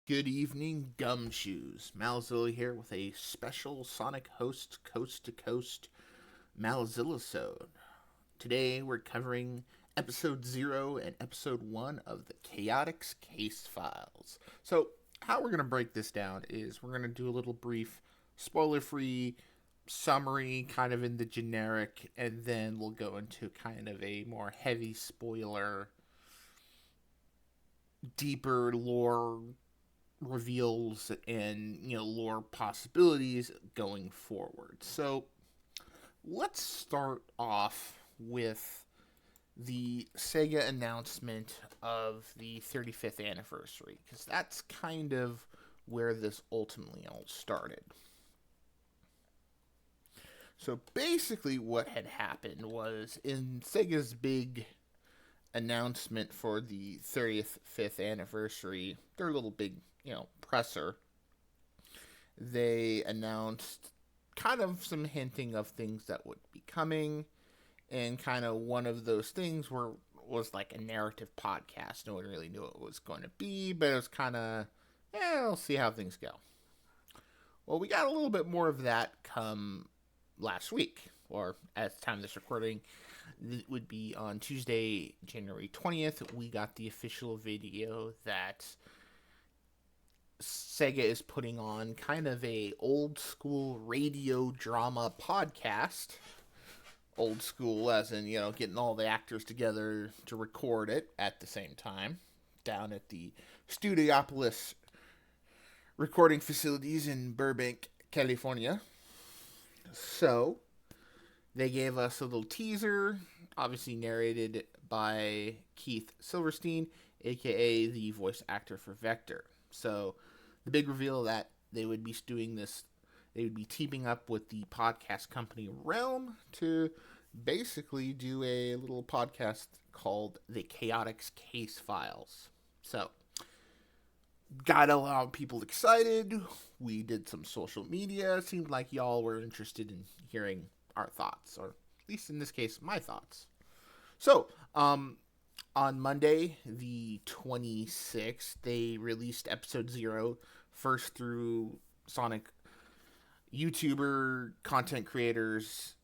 Good evening, gumshoes. Malzilla here with a special Sonic Host Coast to Coast Malzillasode. Today we're covering episode 0 and episode 1 of the Chaotix Casefiles. So, how we're going to break this down is we're going to do a little brief, spoiler-free summary, kind of in the generic, and then we'll go into kind of a more heavy spoiler, deeper lore reveals and lore possibilities going forward. So let's start off with the Sega announcement of the 35th anniversary, because that's kind of where this ultimately all started. So basically what had happened was, in Sega's big announcement for the 35th anniversary, their little big presser, they announced kind of some hinting of things that would be coming, and kind of one of those things was like a narrative podcast. No one really knew what it was going to be, but it was kind of, we'll see how things go. Well, we got a little bit more of that come last week, or at the time of this recording, it would be on Tuesday, January 20th, we got the official video that Sega is putting on kind of a old school radio drama podcast. Old school as in, getting all the actors together to record it at the same time down at the Studiopolis recording facilities in Burbank, California. So they gave us a little teaser, obviously narrated by Keith Silverstein, aka the voice actor for Vector. So the big reveal that they would be doing this, they would be teaming up with the podcast company Realm to basically do a little podcast called the Chaotix Casefiles. So, got a lot of people excited. We did some social media. It seemed like y'all were interested in hearing our thoughts, or at least in this case, my thoughts. So, on Monday, the 26th, they released episode 0, first through Sonic YouTuber, content creators,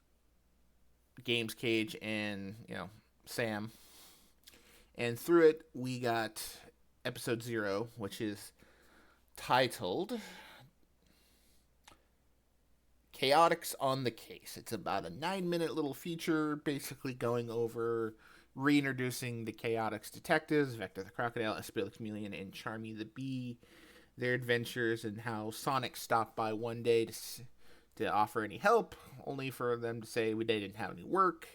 Games Cage, and, Sam. And through it, we got episode 0, which is titled Chaotix on the Case. It's about a 9-minute little feature, basically going over reintroducing the Chaotix detectives, Vector the Crocodile, Esprit the Chameleon, and Charmy the Bee, their adventures, and how Sonic stopped by one day to offer any help, only for them to say they didn't have any work,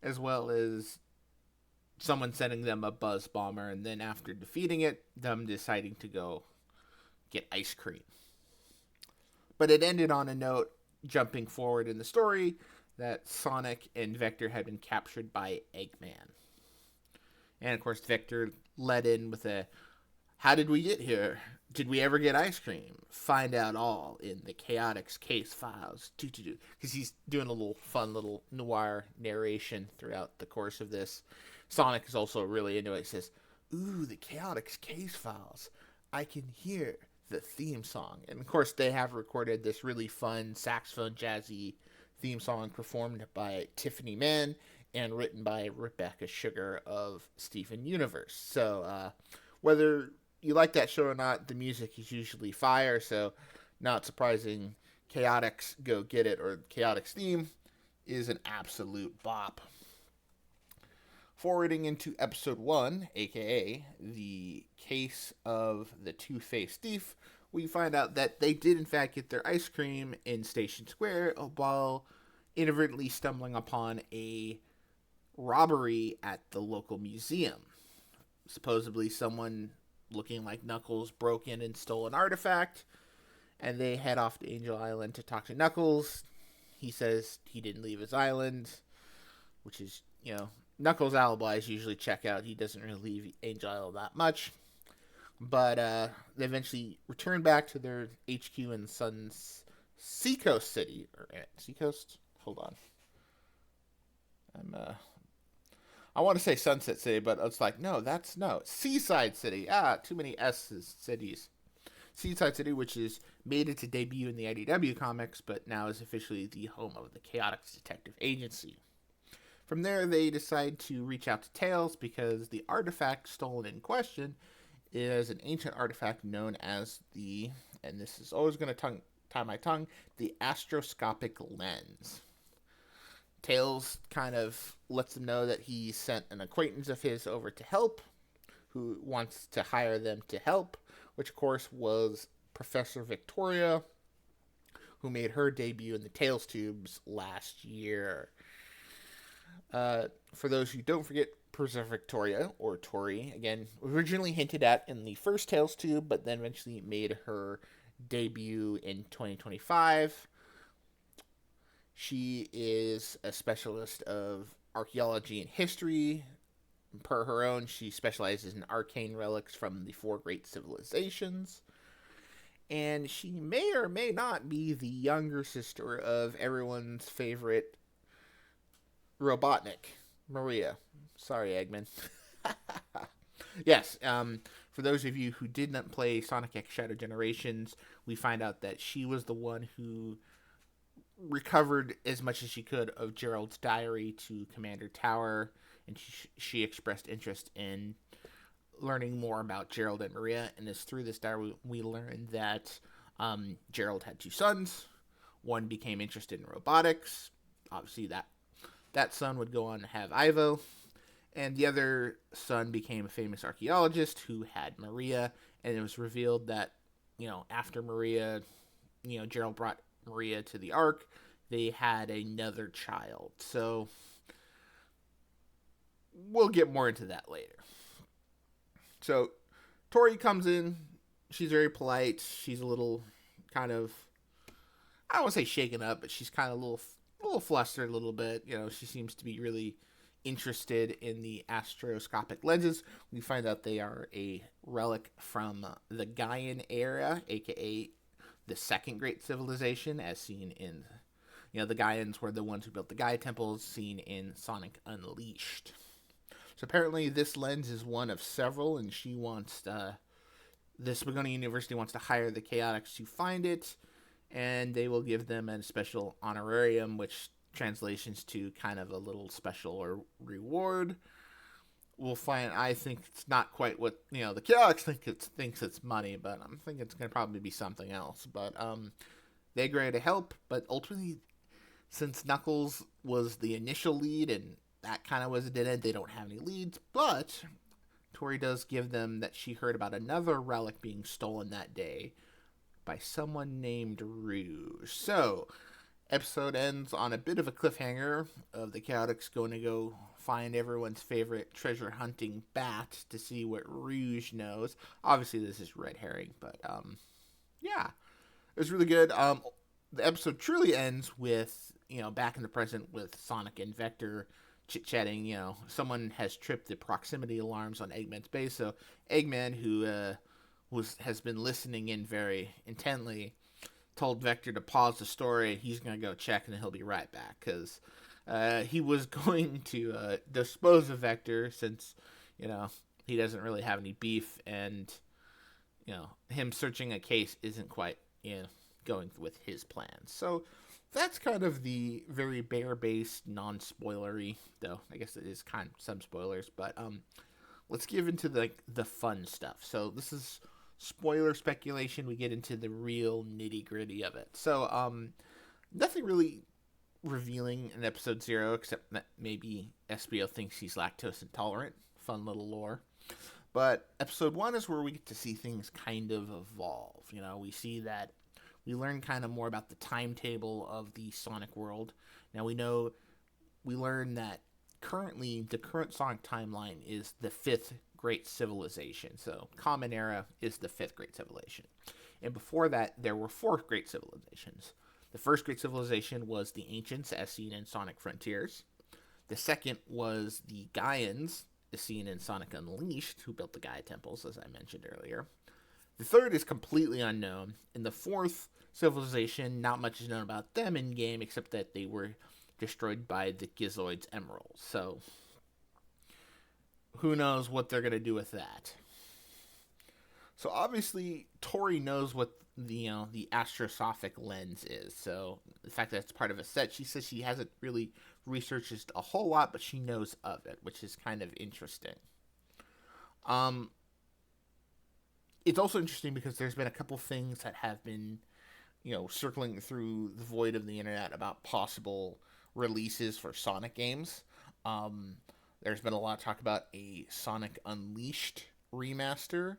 as well as someone sending them a buzz bomber, and then after defeating it, them deciding to go get ice cream. But it ended on a note, jumping forward in the story, that Sonic and Vector had been captured by Eggman. And of course, Vector led in with a, how did we get here? Did we ever get ice cream? Find out all in the Chaotix Casefiles. Because he's doing a little fun little noir narration throughout the course of this. Sonic is also really into it. He says, ooh, the Chaotix Casefiles. I can hear the theme song. And of course, they have recorded this really fun saxophone jazzy theme song performed by Tiffany Mann and written by Rebecca Sugar of Steven Universe. So, whether you like that show or not, the music is usually fire, so not surprising Chaotix Go Get It, or Chaotix theme, is an absolute bop. Forwarding into episode 1, aka the case of the two-faced thief, we find out that they did in fact get their ice cream in Station Square while inadvertently stumbling upon a robbery at the local museum. Supposedly someone looking like Knuckles broke in and stole an artifact, and they head off to Angel Island to talk to Knuckles. He says he didn't leave his island, which is, Knuckles' alibis usually check out. He doesn't really leave Angel Island that much. But they eventually return back to their HQ in Seacoast City. Or Seacoast? Hold on. I want to say Sunset City, but it's like, no, Seaside City. Too many S's cities. Seaside City, which is made its debut in the IDW comics, but now is officially the home of the Chaotix Detective Agency. From there, they decide to reach out to Tails because the artifact stolen in question is an ancient artifact known as the, and this is always going to tie my tongue, the astroscopic lens. Tails kind of lets them know that he sent an acquaintance of his over to help, who wants to hire them to help, which of course was Professor Victoria, who made her debut in the Tails tubes last year. For those who don't forget, Professor Victoria, or Tori, again, originally hinted at in the first Tails tube, but then eventually made her debut in 2025. She is a specialist of archaeology and history. Per her own, she specializes in arcane relics from the 4 great civilizations. And she may or may not be the younger sister of everyone's favorite Robotnik, Maria. Sorry, Eggman. Yes, for those of you who did not play Sonic X Shadow Generations, we find out that she was the one who recovered as much as she could of Gerald's diary to Commander Tower, and she expressed interest in learning more about Gerald and Maria, and it's through this diary we learned that Gerald had 2 sons. One became interested in robotics. Obviously, that son would go on to have Ivo, and the other son became a famous archaeologist who had Maria, and it was revealed that, after Maria, Gerald brought Maria to the Ark, they had another child. So we'll get more into that later. So Tori comes in. She's very polite. She's a little kind of, I don't want to say shaken up, but she's kind of a little flustered a little bit. She seems to be really interested in the astroscopic lenses. We find out they are a relic from the Gaian era, aka the second great civilization, as seen in, the Gaians were the ones who built the Gaia temples, seen in Sonic Unleashed. So apparently this lens is one of several, and she wants, this Begonia University wants to hire the Chaotix to find it, and they will give them a special honorarium, which translations to kind of a little special or reward. We'll find, I think it's not quite what, the Chaotix thinks it's money, but I'm thinking it's going to probably be something else. But they agree to help, but ultimately, since Knuckles was the initial lead, and that kind of was a dead end, they don't have any leads, but Tori does give them that she heard about another relic being stolen that day by someone named Rouge. So, episode ends on a bit of a cliffhanger of the Chaotix going to go find everyone's favorite treasure hunting bat to see what Rouge knows. Obviously, this is red herring, but yeah, it was really good. The episode truly ends with, back in the present with Sonic and Vector chit-chatting. Someone has tripped the proximity alarms on Eggman's base, so Eggman, who has been listening in very intently, told Vector to pause the story. He's going to go check, and he'll be right back, because he was going to dispose of Vector, since, he doesn't really have any beef, and, him searching a case isn't quite, going with his plans. So that's kind of the very bare-based, non-spoilery, though I guess it is kind of some spoilers, but let's get into the fun stuff. So this is spoiler speculation. We get into the real nitty-gritty of it. So nothing really revealing in episode 0, except that maybe SBO thinks he's lactose intolerant. Fun little lore. But episode 1 is where we get to see things kind of evolve. We see that we learn kind of more about the timetable of the Sonic world. Now we learn that currently the current Sonic timeline is the 5th great civilization. So Common Era is the 5th great civilization. And before that, there were 4 great civilizations. The first great civilization was the Ancients, as seen in Sonic Frontiers. The second was the Gaians, as seen in Sonic Unleashed, who built the Gaia temples, as I mentioned earlier. The third is completely unknown. And the 4th civilization, not much is known about them in game, except that they were destroyed by the Gizoid's emeralds. So who knows what they're going to do with that. So obviously, Tori knows what the astrosophic lens is. So the fact that it's part of a set, she says she hasn't really researched a whole lot, but she knows of it, which is kind of interesting. Um, it's also interesting because there's been a couple things that have been, circling through the void of the internet about possible releases for Sonic games. Um, there's been a lot of talk about a Sonic Unleashed remaster.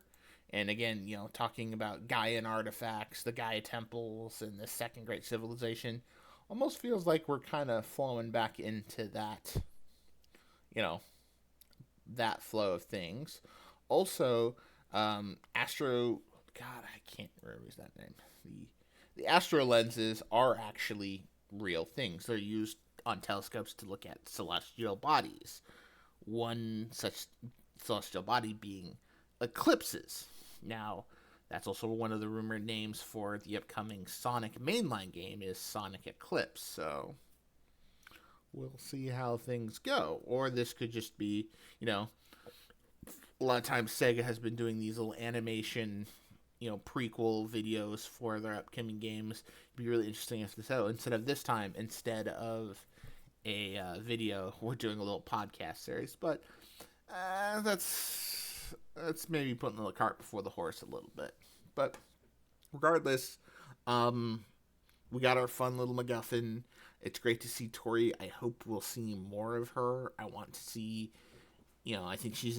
And again, talking about Gaian artifacts, the Gaia temples, and the Second Great Civilization. Almost feels like we're kind of flowing back into you know, that flow of things. Also, Astro. God, I can't remember that name. The Astro lenses are actually real things. They're used on telescopes to look at celestial bodies. One such celestial body being eclipses. Now, that's also one of the rumored names for the upcoming Sonic mainline game is Sonic Eclipse. So we'll see how things go. Or this could just be, a lot of times Sega has been doing these little animation, prequel videos for their upcoming games. It'd be really interesting if this, instead of a video, we're doing a little podcast series. But that's maybe putting the cart before the horse a little bit. But regardless, we got our fun little MacGuffin. It's great to see Tori. I hope we'll see more of her. I want to see, I think she's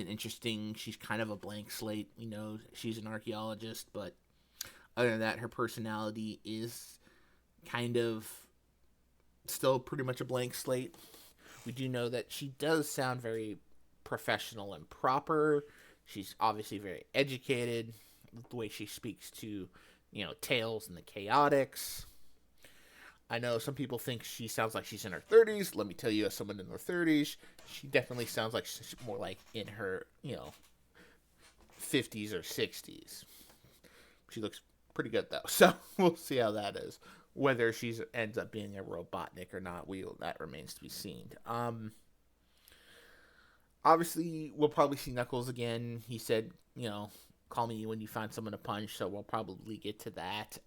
kind of a blank slate. We know she's an archaeologist, but other than that, her personality is kind of still pretty much a blank slate. We do know that she does sound very professional and proper. She's obviously very educated. The way she speaks to, Tails and the Chaotix. I know some people think she sounds like she's in her 30s. Let me tell you, as someone in her 30s, she definitely sounds like she's more like in her, 50s or 60s. She looks pretty good, though. So we'll see how that is. Whether she ends up being a Robotnik or not, that remains to be seen. Obviously, we'll probably see Knuckles again. He said, call me when you find someone to punch, so we'll probably get to that.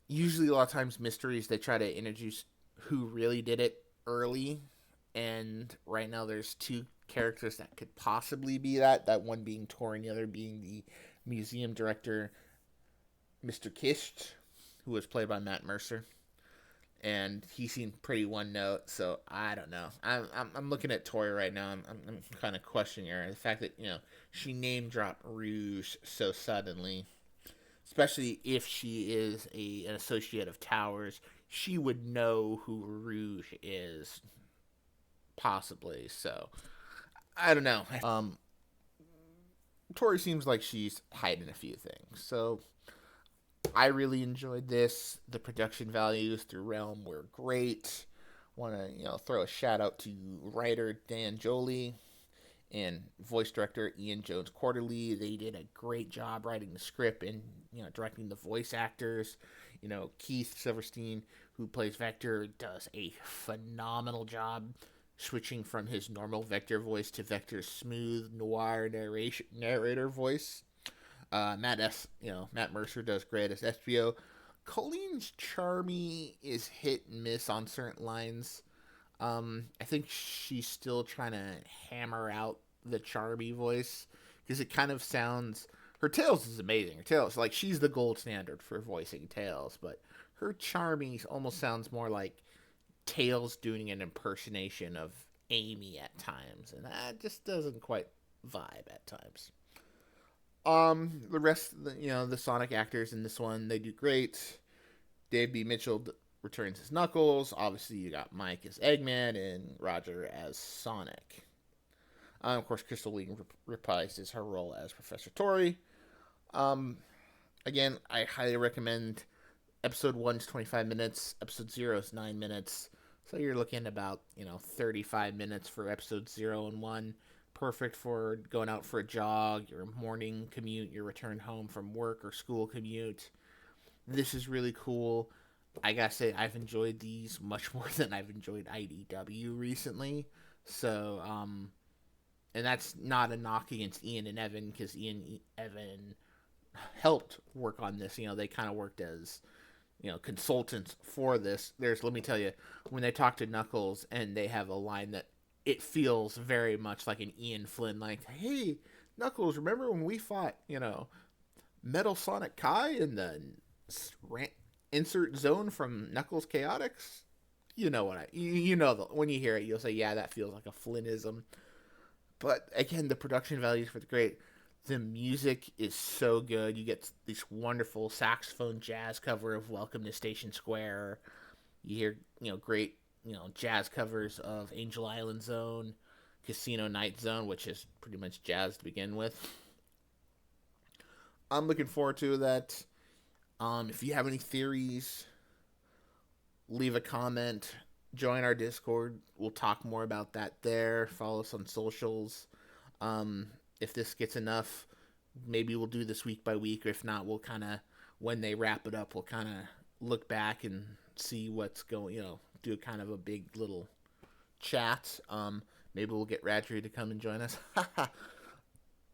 Usually, a lot of times, mysteries, they try to introduce who really did it early. And right now, there's two characters that could possibly be that one being Tor and the other being the museum director, Mr. Kisht, who was played by Matt Mercer. And he seemed pretty one note, so I don't know. I'm looking at Tori right now. I'm kind of questioning her. The fact that she name dropped Rouge so suddenly, especially if she is an associate of Towers, she would know who Rouge is, possibly. So I don't know. Tori seems like she's hiding a few things. So I really enjoyed this. The production values through Realm were great. Want to throw a shout out to writer Dan Jolie and voice director Ian Jones Quarterly. They did a great job writing the script and directing the voice actors. Keith Silverstein, who plays Vector, does a phenomenal job switching from his normal Vector voice to Vector's smooth noir narrator voice. Matt Mercer does great as SBO. Colleen's Charmy is hit and miss on certain lines. I think she's still trying to hammer out the Charmy voice because it kind of sounds. Her Tails is amazing. Her Tails, like, she's the gold standard for voicing Tails, but her Charmy almost sounds more like Tails doing an impersonation of Amy at times, and that just doesn't quite vibe at times. The rest of the Sonic actors in this one, they do great. Dave B. Mitchell returns as Knuckles. Obviously, you got Mike as Eggman and Roger as Sonic. Of course, Crystal Lee reprises her role as Professor Tori. Again, I highly recommend episode 1 is 25 minutes. Episode 0 is 9 minutes. So you're looking about, 35 minutes for episode 0 and 1. Perfect for going out for a jog, your morning commute, your return home from work or school commute. This is really cool. I gotta say, I've enjoyed these much more than I've enjoyed IDW recently. So, And that's not a knock against Ian and Evan, because Evan helped work on this. They kind of worked as consultants for this. Let me tell you, when they talk to Knuckles and they have a line that it feels very much like an Ian Flynn, like, hey, Knuckles, remember when we fought, Metal Sonic Kai in the insert zone from Knuckles Chaotix? You know what when you hear it, you'll say, yeah, that feels like a Flynnism. But again, the production values for the great. The music is so good. You get this wonderful saxophone jazz cover of Welcome to Station Square. You hear, great, jazz covers of Angel Island Zone, Casino Night Zone, which is pretty much jazz to begin with. I'm looking forward to that. If you have any theories, leave a comment. Join our Discord. We'll talk more about that there. Follow us on socials. If this gets enough, maybe we'll do this week by week. Or if not, we'll kind of, when they wrap it up, we'll kind of look back and see what's going, do kind of a big little chat. Maybe we'll get Radry to come and join us.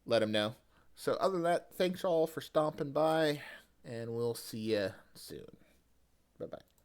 Let him know. So other than that, thanks all for stomping by, and we'll see you soon. Bye-bye.